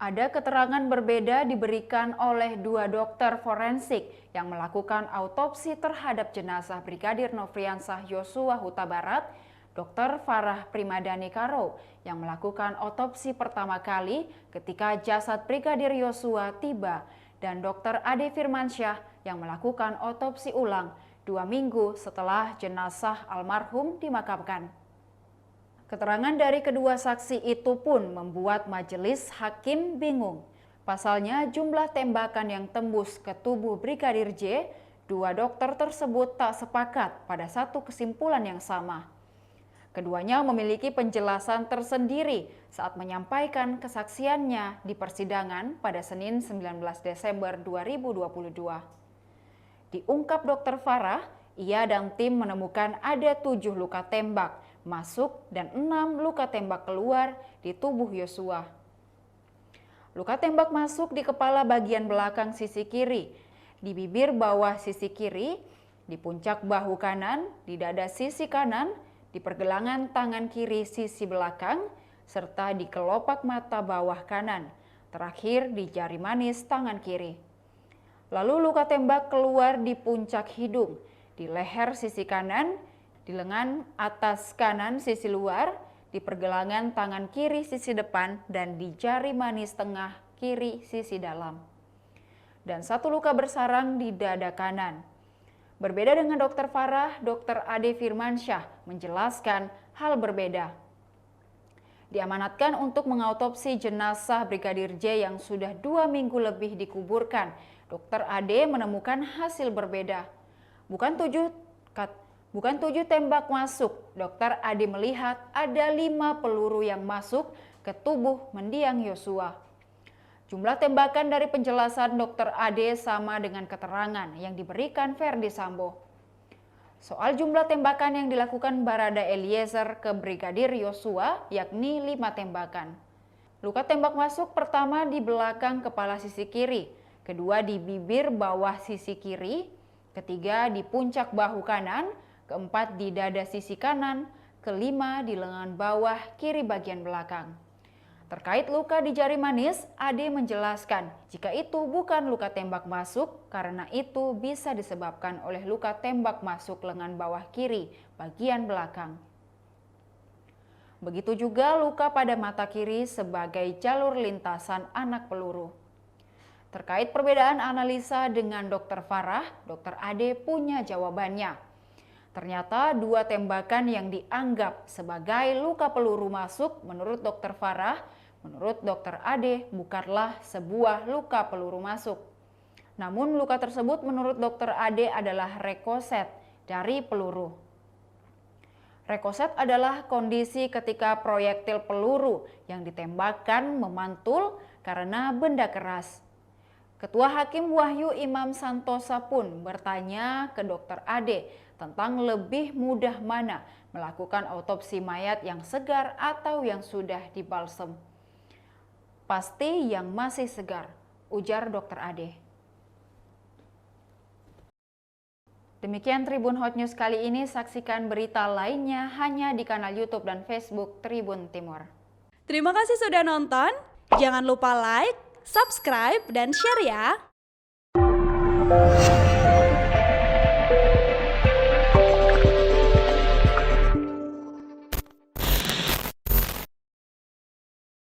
Ada keterangan berbeda diberikan oleh dua dokter forensik yang melakukan autopsi terhadap jenazah Brigadir Nofriansah Yosua Huta Barat, Dr. Farah Primadani Karo, yang melakukan otopsi pertama kali ketika jasad Brigadir Yosua tiba, dan Dr. Ade Firmansyah yang melakukan otopsi ulang 2 minggu setelah jenazah almarhum dimakamkan. Keterangan dari kedua saksi itu pun membuat majelis hakim bingung. Pasalnya jumlah tembakan yang tembus ke tubuh Brigadir J, dua dokter tersebut tak sepakat pada satu kesimpulan yang sama. Keduanya memiliki penjelasan tersendiri saat menyampaikan kesaksiannya di persidangan pada Senin 19 Desember 2022. Diungkap Dr. Farah, ia dan tim menemukan ada 7 luka tembak masuk dan 6 luka tembak keluar di tubuh Yosua. Luka tembak masuk di kepala bagian belakang sisi kiri, di bibir bawah sisi kiri, di puncak bahu kanan, di dada sisi kanan, di pergelangan tangan kiri sisi belakang, serta di kelopak mata bawah kanan, terakhir di jari manis tangan kiri. Lalu luka tembak keluar di puncak hidung, di leher sisi kanan, di lengan atas kanan sisi luar, di pergelangan tangan kiri sisi depan, dan di jari manis tengah kiri sisi dalam. Dan 1 luka bersarang di dada kanan. Berbeda dengan Dr. Farah, Dr. Ade Firmansyah menjelaskan hal berbeda. Diamanatkan untuk mengautopsi jenazah Brigadir J yang sudah 2 minggu lebih dikuburkan. Dr. Ade menemukan hasil berbeda. Bukan 7 tembak masuk, Dr. Ade melihat ada 5 peluru yang masuk ke tubuh mendiang Yosua. Jumlah tembakan dari penjelasan Dr. Ade sama dengan keterangan yang diberikan Ferdi Sambo. Soal jumlah tembakan yang dilakukan Barada Eliezer ke Brigadir Yosua, yakni 5 tembakan. Luka tembak masuk pertama di belakang kepala sisi kiri, kedua di bibir bawah sisi kiri, ketiga di puncak bahu kanan, keempat di dada sisi kanan, kelima di lengan bawah kiri bagian belakang. Terkait luka di jari manis, Ade menjelaskan jika itu bukan luka tembak masuk karena itu bisa disebabkan oleh luka tembak masuk lengan bawah kiri bagian belakang. Begitu juga luka pada mata kiri sebagai jalur lintasan anak peluru. Terkait perbedaan analisa dengan Dr. Farah, Dr. Ade punya jawabannya. Ternyata 2 tembakan yang dianggap sebagai luka peluru masuk menurut Dr. Farah, menurut Dr. Ade bukanlah sebuah luka peluru masuk. Namun luka tersebut menurut Dr. Ade adalah rekoset dari peluru. Rekoset adalah kondisi ketika proyektil peluru yang ditembakkan memantul karena benda keras. Ketua Hakim Wahyu Imam Santosa pun bertanya ke Dr. Ade tentang lebih mudah mana melakukan autopsi mayat yang segar atau yang sudah dibalsem. Pasti yang masih segar, ujar Dr. Ade. Demikian Tribun Hot News kali ini, saksikan berita lainnya hanya di kanal YouTube dan Facebook Tribun Timur. Terima kasih sudah nonton, jangan lupa like, subscribe, dan share ya!